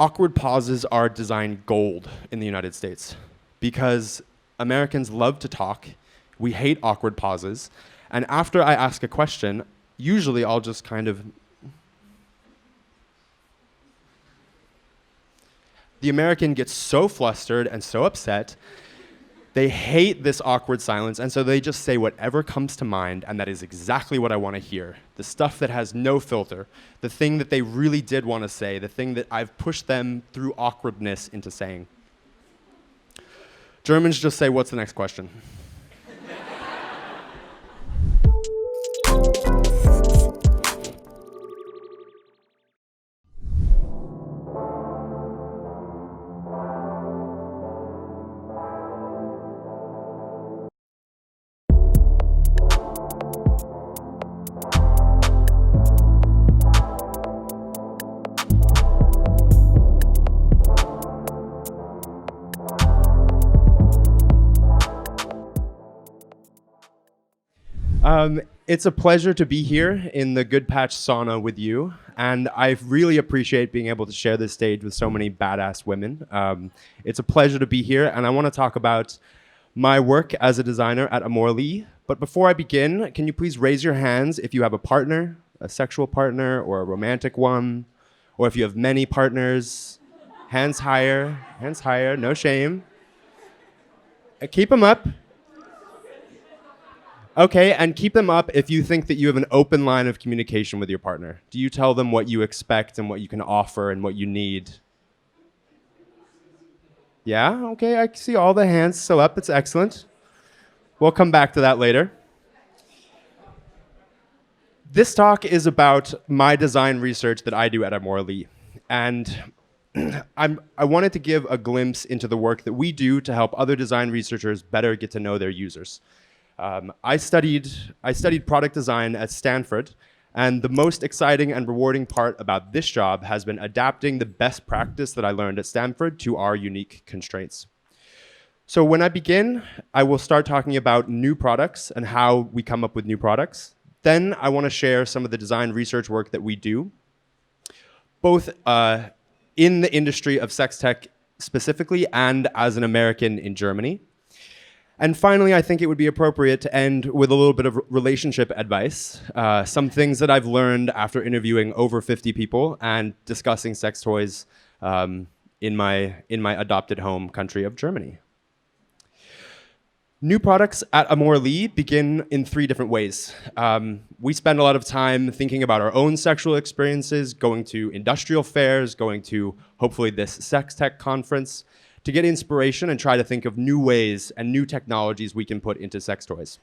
Awkward pauses are design gold in the United States because Americans love to talk. We hate awkward pauses. And after I ask a question, usually I'll just kind of... The American gets so flustered and so upset. They hate this awkward silence, and so they just say whatever comes to mind, and that is exactly what I want to hear. The stuff that has no filter, the thing that they really did want to say, the thing that I've pushed them through awkwardness into saying. Germans just say, "What's the next question?" It's a pleasure to be here in the Good Patch sauna with you, and I really appreciate being able to share this stage with so many badass women. It's a pleasure to be here, and I want to talk about my work as a designer at Amorelie. But before I begin, can you please raise your hands if you have a partner, a sexual partner, or a romantic one, or if you have many partners? Hands higher, no shame. Keep them up. Okay, and keep them up if you think that you have an open line of communication with your partner. Do you tell them what you expect and what you can offer and what you need? Yeah, okay, I see all the hands still up. It's excellent. We'll come back to that later. This talk is about my design research that I do at Amorelie. And I wanted to give a glimpse into the work that we do to help other design researchers better get to know their users. I studied product design at Stanford, and the most exciting and rewarding part about this job has been adapting the best practice that I learned at Stanford to our unique constraints. So when I begin, I will start talking about new products and how we come up with new products. Then I want to share some of the design research work that we do, both in the industry of Sextech specifically and as an American in Germany. And finally, I think it would be appropriate to end with a little bit of relationship advice, some things that I've learned after interviewing over 50 people and discussing sex toys in my adopted home country of Germany. New products at Amorelie begin in 3 different ways. We spend a lot of time thinking about our own sexual experiences, going to industrial fairs, going to, hopefully, this Sextech conference, to get inspiration and try to think of new ways and new technologies we can put into sex toys.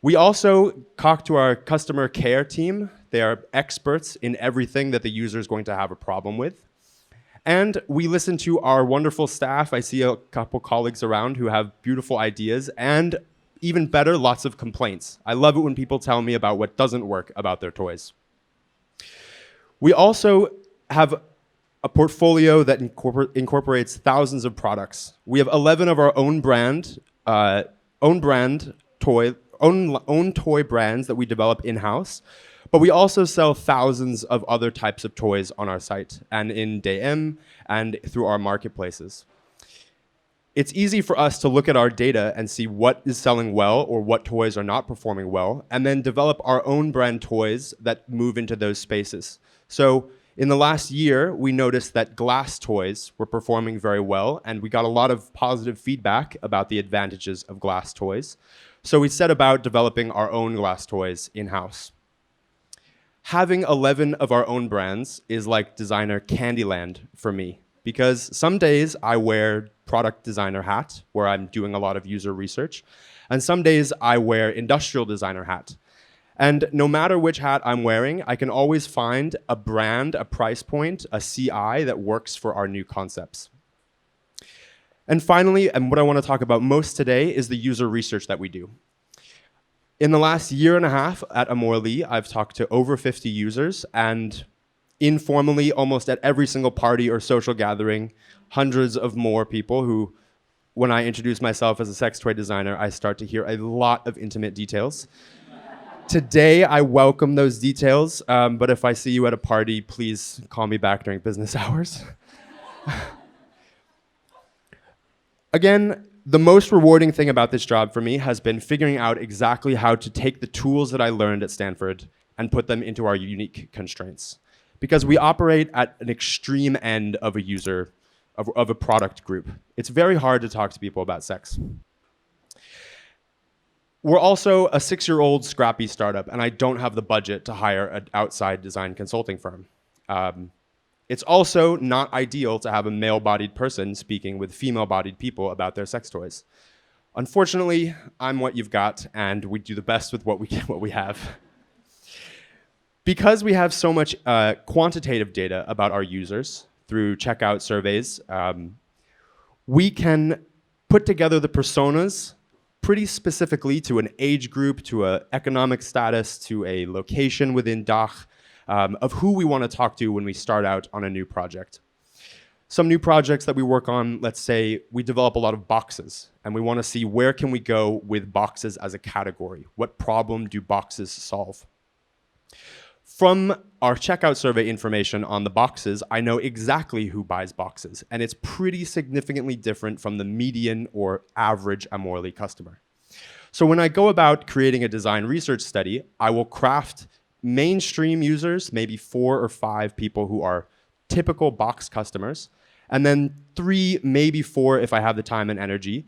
We also talk to our customer care team. They are experts in everything that the user is going to have a problem with. And we listen to our wonderful staff. I see a couple colleagues around who have beautiful ideas and, even better, lots of complaints. I love it when people tell me about what doesn't work about their toys. We also have a portfolio that incorporates thousands of products. We have 11 of our own toy brands that we develop in-house, but we also sell thousands of other types of toys on our site and in DM and through our marketplaces. It's easy for us to look at our data and see what is selling well or what toys are not performing well, and then develop our own brand toys that move into those spaces. So in the last year, we noticed that glass toys were performing very well, and we got a lot of positive feedback about the advantages of glass toys. So we set about developing our own glass toys in-house. Having 11 of our own brands is like designer Candyland for me, because some days I wear product designer hat, where I'm doing a lot of user research, and some days I wear industrial designer hat. And no matter which hat I'm wearing, I can always find a brand, a price point, a CI that works for our new concepts. And finally, and what I want to talk about most today, is the user research that we do. In the last year and a half at Amorelie, I've talked to over 50 users, and informally, almost at every single party or social gathering, hundreds of more people who, when I introduce myself as a sex toy designer, I start to hear a lot of intimate details. Today, I welcome those details, but if I see you at a party, please call me back during business hours. Again, the most rewarding thing about this job for me has been figuring out exactly how to take the tools that I learned at Stanford and put them into our unique constraints. Because we operate at an extreme end of a user, of a product group. It's very hard to talk to people about sex. We're also a 6-year-old scrappy startup, and I don't have the budget to hire an outside design consulting firm. It's also not ideal to have a male-bodied person speaking with female-bodied people about their sex toys. Unfortunately, I'm what you've got, and we do the best with what we have. Because we have so much quantitative data about our users through checkout surveys, we can put together the personas pretty specifically to an age group, to an economic status, to a location within DACH, of who we want to talk to when we start out on a new project. Some new projects that we work on, let's say we develop a lot of boxes, and we want to see where can we go with boxes as a category? What problem do boxes solve? From our checkout survey information on the boxes, I know exactly who buys boxes, and it's pretty significantly different from the median or average Amorelie customer. So when I go about creating a design research study, I will craft mainstream users, maybe 4 or 5 people who are typical box customers, and then 3, maybe 4 if I have the time and energy,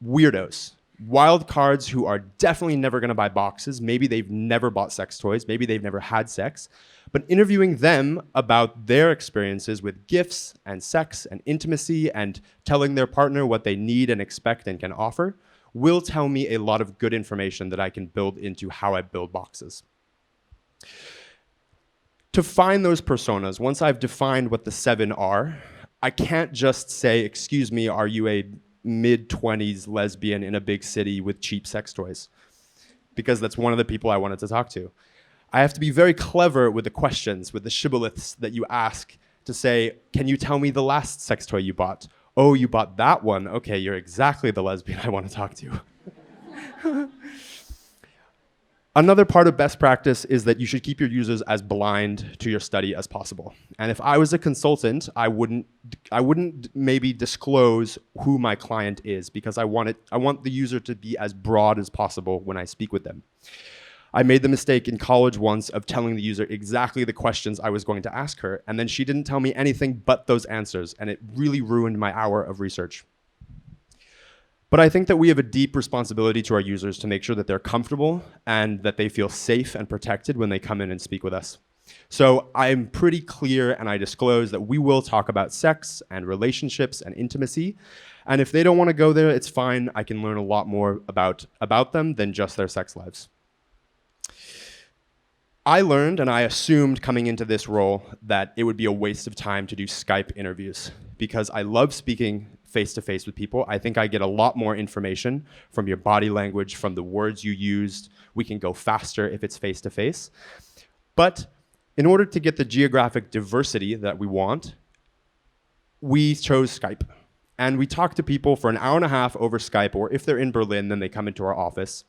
weirdos. Wild cards who are definitely never going to buy boxes. Maybe they've never bought sex toys. Maybe they've never had sex. But interviewing them about their experiences with gifts and sex and intimacy and telling their partner what they need and expect and can offer will tell me a lot of good information that I can build into how I build boxes. To find those personas, once I've defined what the 7 are, I can't just say, excuse me, are you a mid-20s lesbian in a big city with cheap sex toys? Because that's one of the people I wanted to talk to. I have to be very clever with the questions, with the shibboleths that you ask to say, can you tell me the last sex toy you bought? Oh, you bought that one? Okay, you're exactly the lesbian I want to talk to. Another part of best practice is that you should keep your users as blind to your study as possible. And if I was a consultant, I wouldn't maybe disclose who my client is, because I want the user to be as broad as possible when I speak with them. I made the mistake in college once of telling the user exactly the questions I was going to ask her, and then she didn't tell me anything but those answers, and it really ruined my hour of research. But I think that we have a deep responsibility to our users to make sure that they're comfortable and that they feel safe and protected when they come in and speak with us. So I'm pretty clear, and I disclose that we will talk about sex and relationships and intimacy. And if they don't want to go there, it's fine. I can learn a lot more about them than just their sex lives. I learned, and I assumed coming into this role, that it would be a waste of time to do Skype interviews, because I love speaking face-to-face with people. I think I get a lot more information from your body language, from the words you used. We can go faster if it's face-to-face. But in order to get the geographic diversity that we want, we chose Skype. And we talk to people for an hour and a half over Skype, or if they're in Berlin, then they come into our office.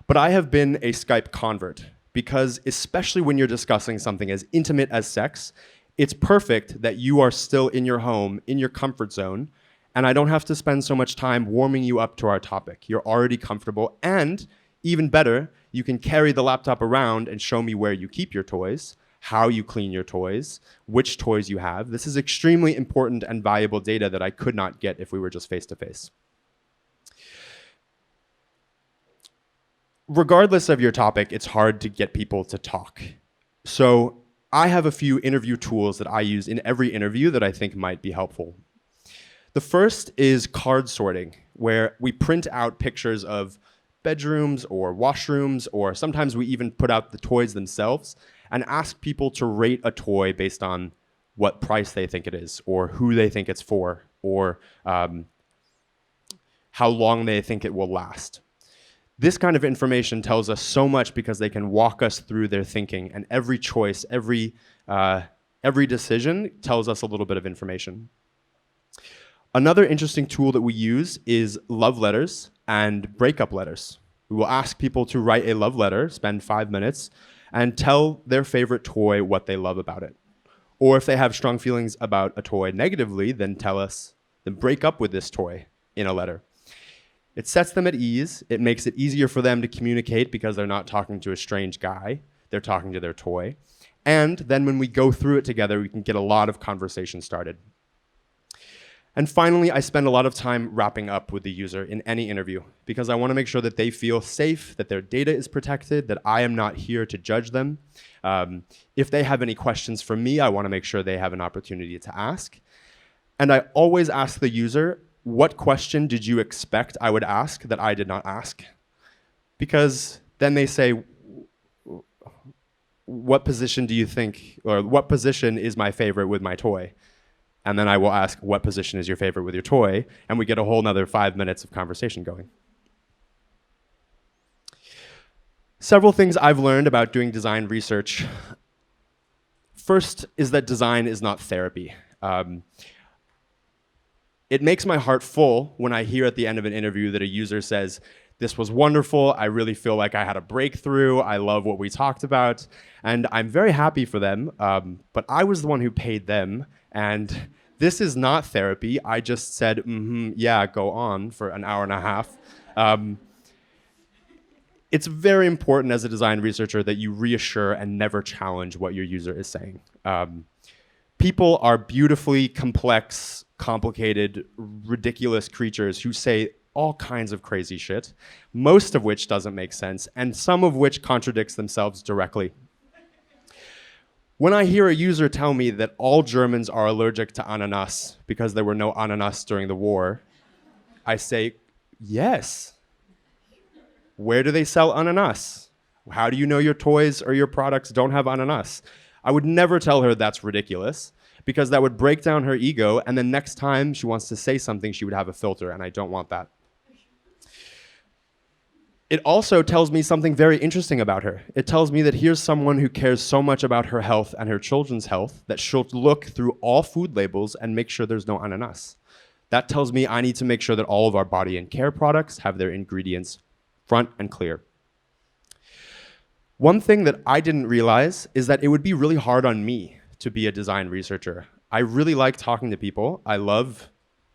But I have been a Skype convert, because especially when you're discussing something as intimate as sex, it's perfect that you are still in your home, in your comfort zone, and I don't have to spend so much time warming you up to our topic. You're already comfortable, and even better, you can carry the laptop around and show me where you keep your toys, how you clean your toys, which toys you have. This is extremely important and valuable data that I could not get if we were just face-to-face. Regardless of your topic, it's hard to get people to talk. So I have a few interview tools that I use in every interview that I think might be helpful. The first is card sorting, where we print out pictures of bedrooms or washrooms, or sometimes we even put out the toys themselves and ask people to rate a toy based on what price they think it is, or who they think it's for, or how long they think it will last. This kind of information tells us so much because they can walk us through their thinking, and every choice, every decision tells us a little bit of information. Another interesting tool that we use is love letters and breakup letters. We will ask people to write a love letter, spend 5 minutes, and tell their favorite toy what they love about it. Or if they have strong feelings about a toy negatively, then break up with this toy in a letter. It sets them at ease. It makes it easier for them to communicate because they're not talking to a strange guy. They're talking to their toy. And then when we go through it together, we can get a lot of conversation started. And finally, I spend a lot of time wrapping up with the user in any interview because I want to make sure that they feel safe, that their data is protected, that I am not here to judge them. If they have any questions for me, I want to make sure they have an opportunity to ask. And I always ask the user, what question did you expect I would ask that I did not ask? Because then they say, what position do you think, or what position is my favorite with my toy? And then I will ask, what position is your favorite with your toy? And we get a whole nother 5 minutes of conversation going. Several things I've learned about doing design research. First is that design is not therapy. It makes my heart full when I hear at the end of an interview that a user says, this was wonderful, I really feel like I had a breakthrough, I love what we talked about, and I'm very happy for them, but I was the one who paid them, and this is not therapy. I just said, yeah, go on for an hour and a half. It's very important as a design researcher that you reassure and never challenge what your user is saying. People are beautifully complex, complicated, ridiculous creatures who say all kinds of crazy shit, most of which doesn't make sense, and some of which contradicts themselves directly. When I hear a user tell me that all Germans are allergic to ananas because there were no ananas during the war, I say, yes. Where do they sell ananas? How do you know your toys or your products don't have ananas? I would never tell her that's ridiculous because that would break down her ego, and then next time she wants to say something, she would have a filter, and I don't want that. It also tells me something very interesting about her. It tells me that here's someone who cares so much about her health and her children's health that she'll look through all food labels and make sure there's no ananas. That tells me I need to make sure that all of our body and care products have their ingredients front and clear. One thing that I didn't realize is that it would be really hard on me to be a design researcher. I really like talking to people. I love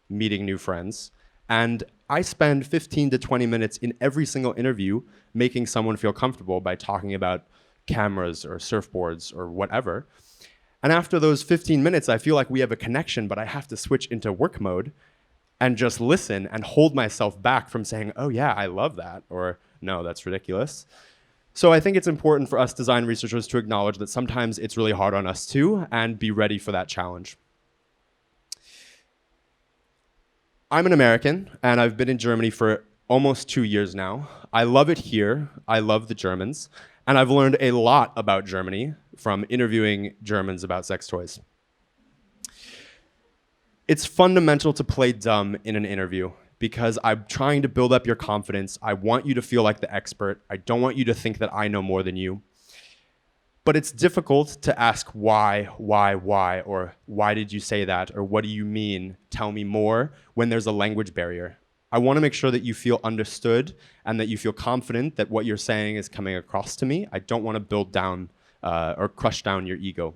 meeting new friends. And I spend 15 to 20 minutes in every single interview making someone feel comfortable by talking about cameras or surfboards or whatever. And after those 15 minutes, I feel like we have a connection, but I have to switch into work mode and just listen and hold myself back from saying, oh yeah, I love that, or no, that's ridiculous. So I think it's important for us design researchers to acknowledge that sometimes it's really hard on us too, and be ready for that challenge. I'm an American, and I've been in Germany for almost 2 years now. I love it here. I love the Germans. And I've learned a lot about Germany from interviewing Germans about sex toys. It's fundamental to play dumb in an interview because I'm trying to build up your confidence. I want you to feel like the expert. I don't want you to think that I know more than you. But it's difficult to ask why, or why did you say that, or what do you mean, tell me more, when there's a language barrier. I want to make sure that you feel understood and that you feel confident that what you're saying is coming across to me. I don't want to build down or crush down your ego.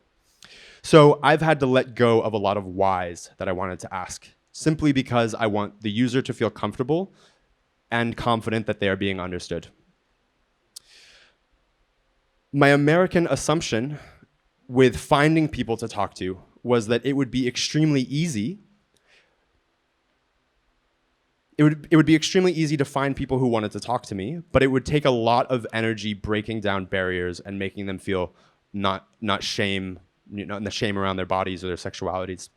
So I've had to let go of a lot of whys that I wanted to ask, simply because I want the user to feel comfortable and confident that they are being understood. My American assumption with finding people to talk to was that it would be extremely easy. It would be extremely easy to find people who wanted to talk to me, but it would take a lot of energy breaking down barriers and making them feel not shame, the shame around their bodies or their sexualities.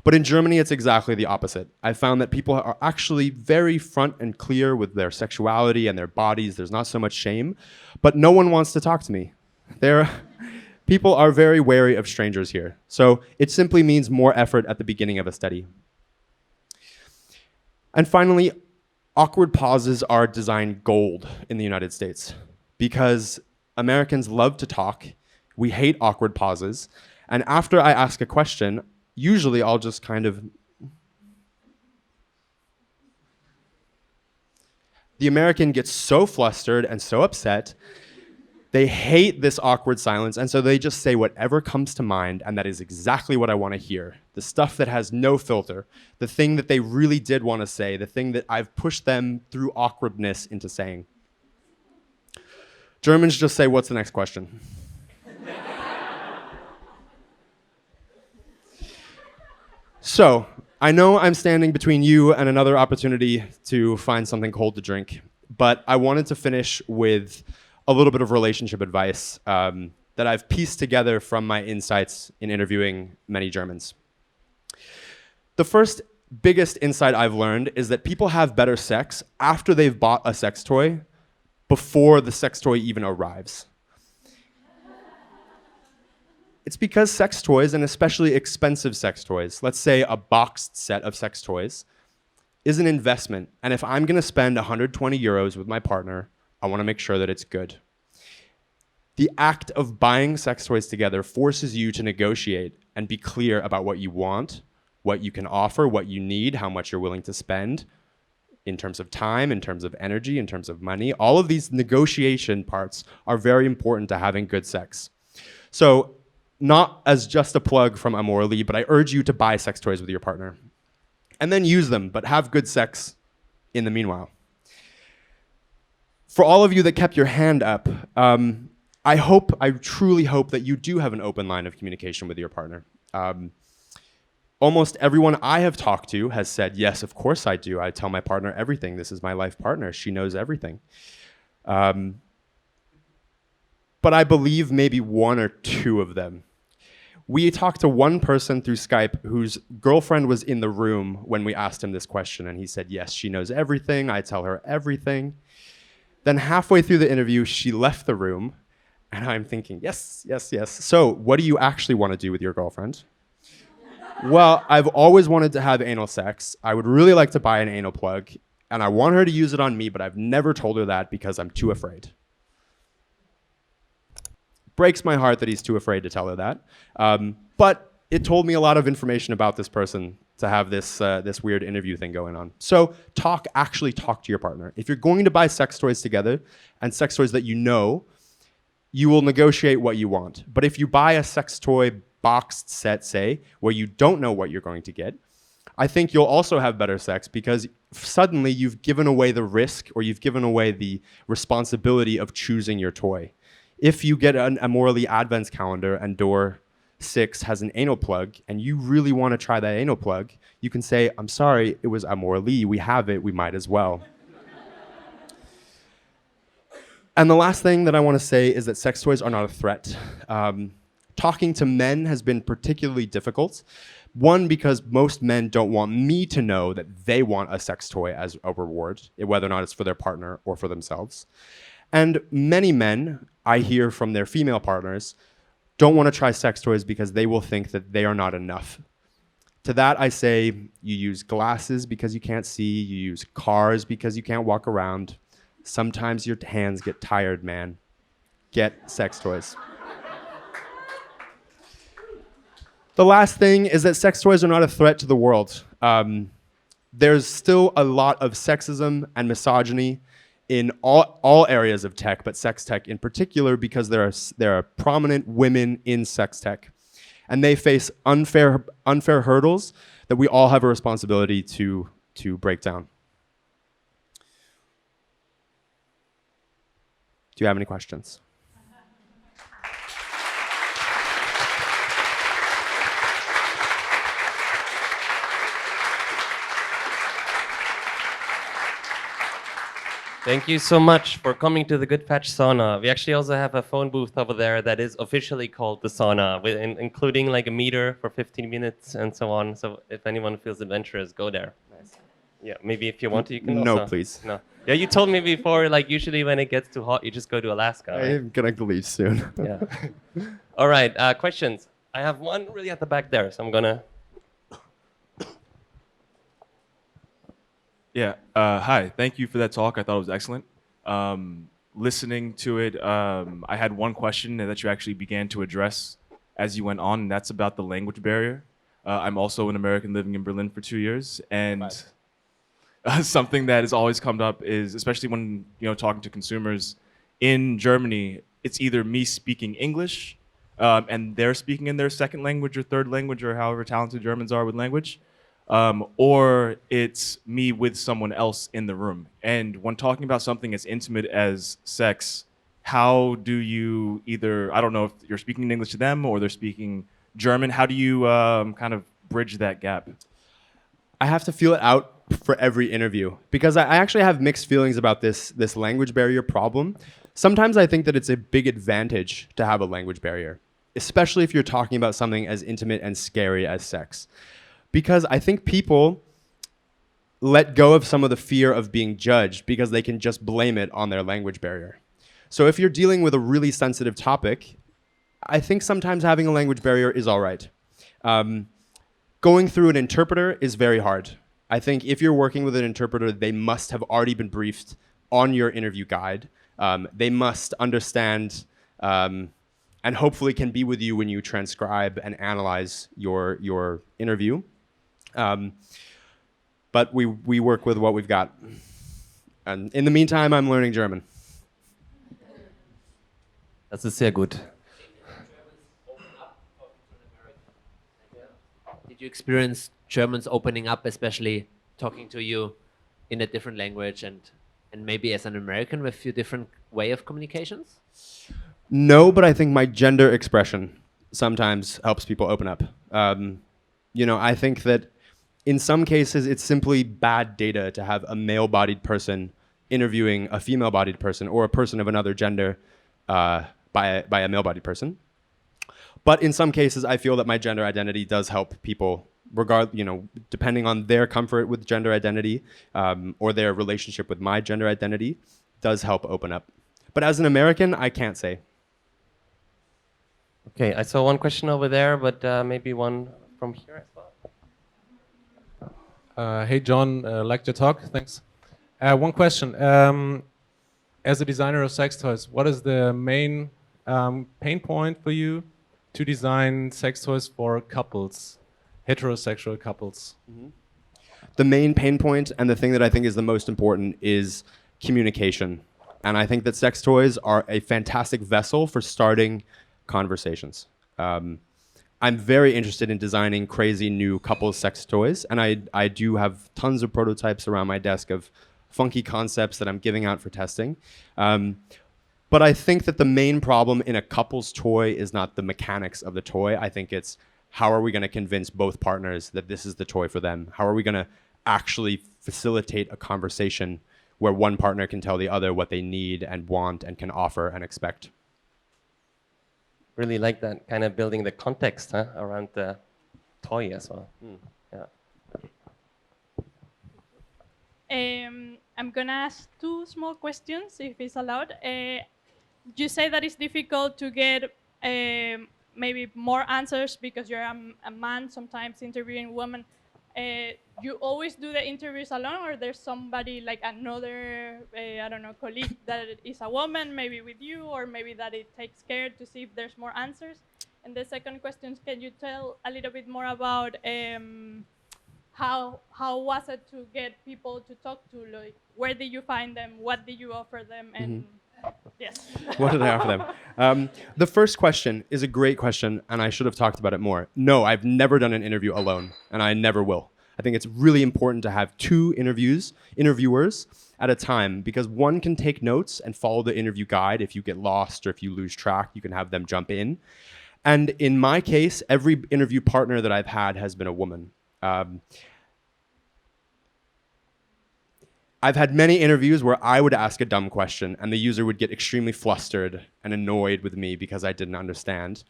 But in Germany, it's exactly the opposite. I found that people are actually very front and clear with their sexuality and their bodies. There's not so much shame, but no one wants to talk to me. People are very wary of strangers here. So it simply means more effort at the beginning of a study. And finally, awkward pauses are design gold in the United States because Americans love to talk. We hate awkward pauses. And after I ask a question, usually I'll just kind of, The American gets so flustered and so upset. They hate this awkward silence, and so they just say whatever comes to mind, and that is exactly what I want to hear. The stuff that has no filter, the thing that they really did want to say, the thing that I've pushed them through awkwardness into saying. Germans just say, what's the next question? So, I know I'm standing between you and another opportunity to find something cold to drink, but I wanted to finish with a little bit of relationship advice that I've pieced together from my insights in interviewing many Germans. The first biggest insight I've learned is that people have better sex after they've bought a sex toy before the sex toy even arrives. It's because sex toys, and especially expensive sex toys, let's say a boxed set of sex toys, is an investment. And if I'm gonna spend 120 euros with my partner, I wanna make sure that it's good. The act of buying sex toys together forces you to negotiate and be clear about what you want, what you can offer, what you need, how much you're willing to spend in terms of time, in terms of energy, in terms of money. All of these negotiation parts are very important to having good sex. So, not as just a plug from Amorelie, but I urge you to buy sex toys with your partner. And then use them, but have good sex in the meanwhile. For all of you that kept your hand up, I truly hope that you do have an open line of communication with your partner. Almost everyone I have talked to has said, yes, of course I do. I tell my partner everything. This is my life partner. She knows everything. But I believe maybe one or two of them. We talked to one person through Skype whose girlfriend was in the room when we asked him this question, and he said, yes, she knows everything. I tell her everything. Then halfway through the interview, she left the room, and I'm thinking, yes, yes, yes. So what do you actually want to do with your girlfriend? Well, I've always wanted to have anal sex. I would really like to buy an anal plug, and I want her to use it on me, but I've never told her that because I'm too afraid. Breaks my heart that he's too afraid to tell her that. But it told me a lot of information about this person to have this weird interview thing going on. So actually talk to your partner. If you're going to buy sex toys together, and sex toys that you know, you will negotiate what you want. But if you buy a sex toy boxed set, say, where you don't know what you're going to get, I think you'll also have better sex because suddenly you've given away the risk, or you've given away the responsibility of choosing your toy. If you get an Amorelie Advents calendar and door 6 has an anal plug and you really want to try that anal plug, you can say, I'm sorry, it was Amorelie, we have it, we might as well. And the last thing that I want to say is that sex toys are not a threat. Talking to men has been particularly difficult. One, because most men don't want me to know that they want a sex toy as a reward, whether or not it's for their partner or for themselves. And many men, I hear from their female partners, don't want to try sex toys because they will think that they are not enough. To that I say, you use glasses because you can't see, you use cars because you can't walk around. Sometimes your hands get tired, man. Get sex toys. The last thing is that sex toys are not a threat to the world. There's still a lot of sexism and misogyny in all areas of tech, but sex tech in particular, because there are prominent women in sex tech, and they face unfair hurdles that we all have a responsibility to break down. Do you have any questions? Thank you so much for coming to the Good Patch Sauna. We actually also have a phone booth over there that is officially called the sauna, including like a meter for 15 minutes and so on. So if anyone feels adventurous, go there. Nice. Yeah, maybe if you want to, you can also. No, please. No. Yeah, you told me before, like usually when it gets too hot, you just go to Alaska. Right? I'm gonna leave soon. Yeah. All right, questions. I have one really at the back there, so I'm gonna. Yeah, hi. Thank you for that talk. I thought it was excellent. Listening to it, I had one question that you actually began to address as you went on, and that's about the language barrier. I'm also an American living in Berlin for 2 years, and something that has always come up is, especially when talking to consumers in Germany, it's either me speaking English and they're speaking in their second language or third language or however talented Germans are with language, or it's me with someone else in the room. And when talking about something as intimate as sex, how do you either, I don't know if you're speaking in English to them or they're speaking German, how do you kind of bridge that gap? I have to feel it out for every interview because I actually have mixed feelings about this language barrier problem. Sometimes I think that it's a big advantage to have a language barrier, especially if you're talking about something as intimate and scary as sex. Because I think people let go of some of the fear of being judged because they can just blame it on their language barrier. So if you're dealing with a really sensitive topic, I think sometimes having a language barrier is all right. Going through an interpreter is very hard. I think if you're working with an interpreter, they must have already been briefed on your interview guide. They must understand and hopefully can be with you when you transcribe and analyze your interview. But we work with what we've got. And in the meantime, I'm learning German. Das ist sehr gut. Did you experience Germans opening up, especially talking to you in a different language and maybe as an American with your different way of communications? No, but I think my gender expression sometimes helps people open up. I think that in some cases it's simply bad data to have a male-bodied person interviewing a female-bodied person or a person of another gender by a male-bodied person. But in some cases, I feel that my gender identity does help people, depending on their comfort with gender identity or their relationship with my gender identity, does help open up. But as an American, I can't say. Okay, I saw one question over there, but maybe one from here as well. Hey, John, like your talk, thanks. One question. As a designer of sex toys, what is the main pain point for you to design sex toys for couples, heterosexual couples? Mm-hmm. The main pain point and the thing that I think is the most important is communication. And I think that sex toys are a fantastic vessel for starting conversations. I'm very interested in designing crazy new couples sex toys, and I do have tons of prototypes around my desk of funky concepts that I'm giving out for testing. But I think that the main problem in a couple's toy is not the mechanics of the toy. I think it's how are we going to convince both partners that this is the toy for them? How are we going to actually facilitate a conversation where one partner can tell the other what they need and want and can offer and expect? Really like that, kind of building the context around the toy as well. Yeah. I'm gonna ask two small questions, if it's allowed. You say that it's difficult to get maybe more answers because you're a man, sometimes interviewing women. You always do the interviews alone, or there's somebody like another, colleague that is a woman, maybe with you, or maybe that it takes care to see if there's more answers? And the second question, can you tell a little bit more about how was it to get people to talk to? Like, where did you find them? What did you offer them? And yes. What did I offer them? The first question is a great question, and I should have talked about it more. No, I've never done an interview alone, and I never will. I think it's really important to have two interviewers at a time, because one can take notes and follow the interview guide. If you get lost or if you lose track, you can have them jump in. And in my case, every interview partner that I've had has been a woman. I've had many interviews where I would ask a dumb question and the user would get extremely flustered and annoyed with me because I didn't understand.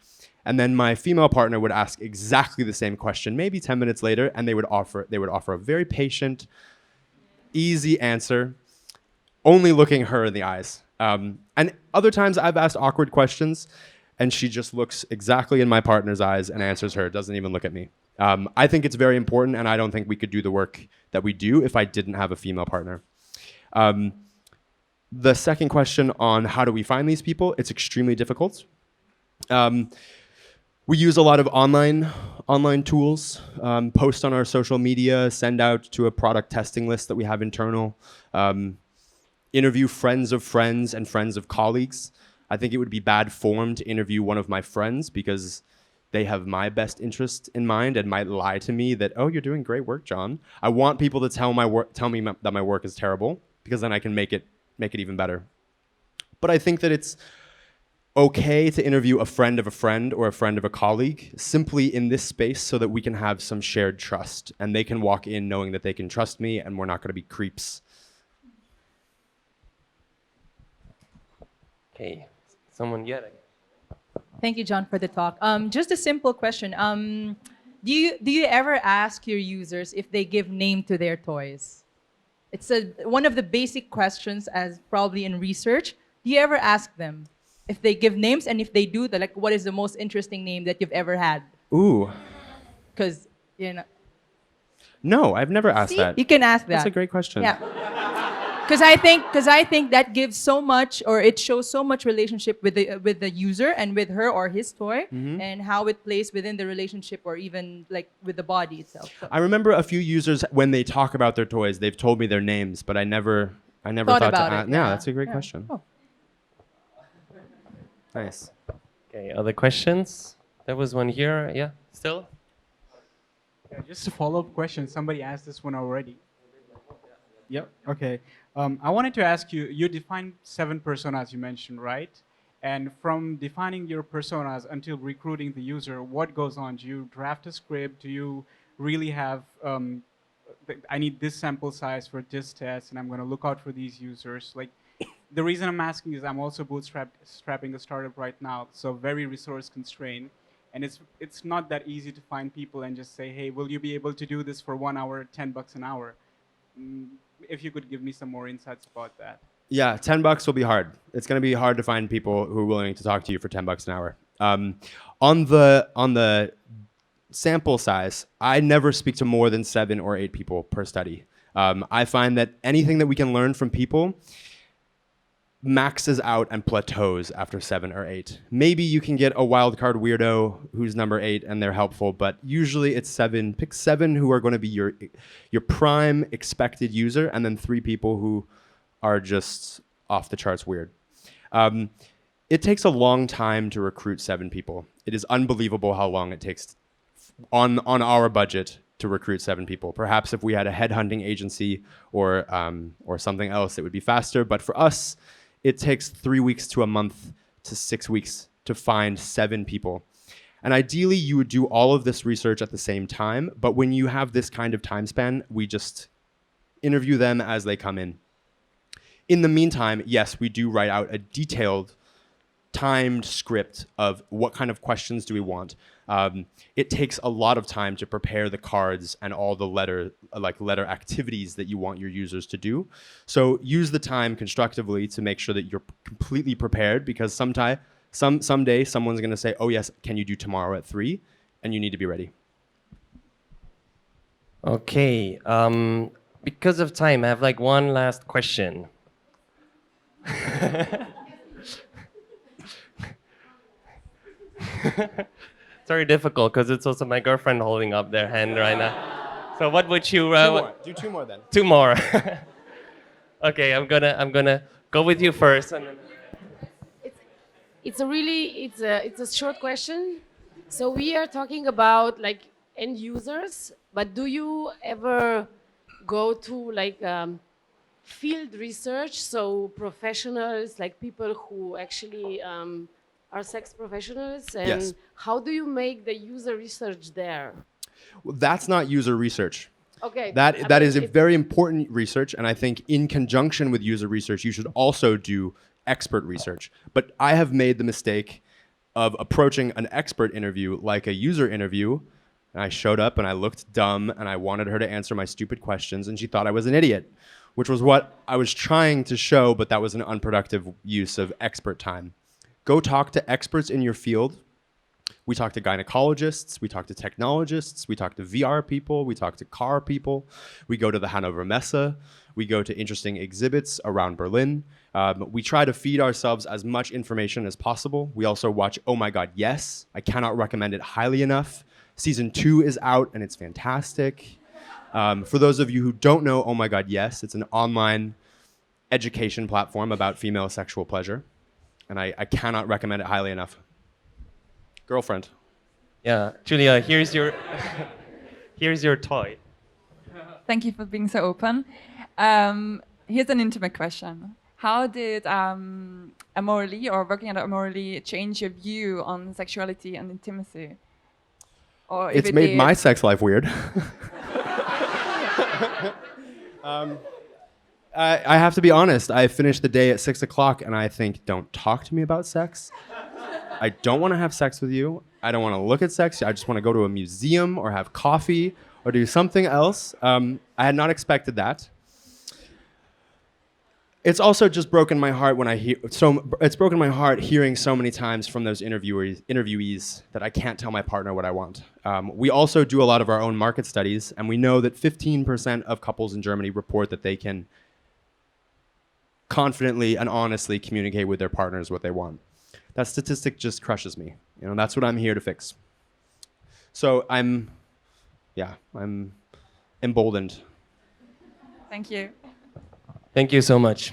And then my female partner would ask exactly the same question, maybe 10 minutes later, and they would offer a very patient, easy answer, only looking her in the eyes. And other times I've asked awkward questions and she just looks exactly in my partner's eyes and answers her, doesn't even look at me. I think it's very important, and I don't think we could do the work that we do if I didn't have a female partner. The second question on how do we find these people, it's extremely difficult. We use a lot of online tools, post on our social media, send out to a product testing list that we have internal, interview friends of friends and friends of colleagues. I think it would be bad form to interview one of my friends because they have my best interest in mind and might lie to me that, oh, you're doing great work, John. I want people to tell me that my work is terrible because then I can make it even better. But I think that it's okay to interview a friend of a friend or a friend of a colleague simply in this space so that we can have some shared trust and they can walk in knowing that they can trust me and we're not going to be creeps. Okay, someone yet. Thank you, John, for the talk. Just a simple question. Do you ever ask your users if they give name to their toys? It's one of the basic questions, as probably in research. Do you ever ask them if they give names, and if they do, like, what is the most interesting name that you've ever had? Ooh. Because you know. No, I've never asked See? that. You can ask that. That's a great question. Yeah. Because I think that gives so much, or it shows so much relationship with the user and with her or his toy, and how it plays within the relationship, or even like with the body itself. So. I remember a few users when they talk about their toys, they've told me their names, but I never thought about to it. ask. Yeah, that's a great question. Oh. Nice. Okay, other questions? There was one here. Yeah, still? Yeah, just a follow-up question. Somebody asked this one already. Yep. Okay. I wanted to ask you, you defined 7 personas you mentioned, right? And from defining your personas until recruiting the user, what goes on? Do you draft a script? Do you really have, I need this sample size for this test, and I'm going to look out for these users? Like, the reason I'm asking is I'm also bootstrapping a startup right now, so very resource constrained. And it's not that easy to find people and just say, hey, will you be able to do this for 1 hour, $10 an hour? If you could give me some more insights about that. Yeah, $10 will be hard. It's going to be hard to find people who are willing to talk to you for $10 an hour. On the sample size, I never speak to more than 7 or 8 people per study. I find that anything that we can learn from people maxes out and plateaus after 7 or 8. Maybe you can get a wildcard weirdo who's number 8 and they're helpful, but usually it's 7. Pick 7 who are going to be your prime expected user, and then 3 people who are just off the charts weird. It takes a long time to recruit 7 people. It is unbelievable how long it takes on our budget to recruit 7 people. Perhaps if we had a headhunting agency or something else, it would be faster. But for us, it takes 3 weeks to a month to 6 weeks to find 7 people. And ideally, you would do all of this research at the same time. But when you have this kind of time span, we just interview them as they come in. In the meantime, yes, we do write out a detailed, timed script of what kind of questions do we want. It takes a lot of time to prepare the cards and all the letter activities that you want your users to do. So use the time constructively to make sure that you're completely prepared, because someday someone's going to say, oh yes, can you do tomorrow at 3? And you need to be ready. Okay, because of time, I have like one last question. It's very difficult because it's also my girlfriend holding up their hand right now. So what would you? Do 2 more then. 2 more. Okay, I'm gonna go with you first. And then... It's a short question. So we are talking about like end users, but do you ever go to like field research? So professionals, like people who actually are sex professionals, and Yes. how do you make the user research there? Well, that's not user research. Okay. That is a very important research, and I think in conjunction with user research, you should also do expert research. But I have made the mistake of approaching an expert interview like a user interview, and I showed up and I looked dumb and I wanted her to answer my stupid questions, and she thought I was an idiot, which was what I was trying to show, but that was an unproductive use of expert time. Go talk to experts in your field. We talk to gynecologists, we talk to technologists, we talk to VR people, we talk to car people, we go to the Hannover Messe, We go to interesting exhibits around Berlin. We try to feed ourselves as much information as possible. We also watch Oh My God, Yes. I cannot recommend it highly enough. Season 2 is out and it's fantastic. For those of you who don't know Oh My God, Yes, it's an online education platform about female sexual pleasure. And I cannot recommend it highly enough. Girlfriend. Yeah, Julia, here's your here's your toy. Thank you for being so open. Here's an intimate question. How did Amorelie or working at Amorelie change your view on sexuality and intimacy? Or if It's it made did? my sex life weird. I have to be honest. I finished the day at 6 o'clock and I think, don't talk to me about sex. I don't want to have sex with you. I don't want to look at sex. I just want to go to a museum or have coffee or do something else. I had not expected that. It's also just broken my heart when I hear it's broken my heart hearing so many times from those interviewees that I can't tell my partner what I want. We also do a lot of our own market studies, and we know that 15% of couples in Germany report that they can confidently and honestly communicate with their partners what they want. That statistic just crushes me. You know, that's what I'm here to fix. So I'm emboldened. Thank you. Thank you so much.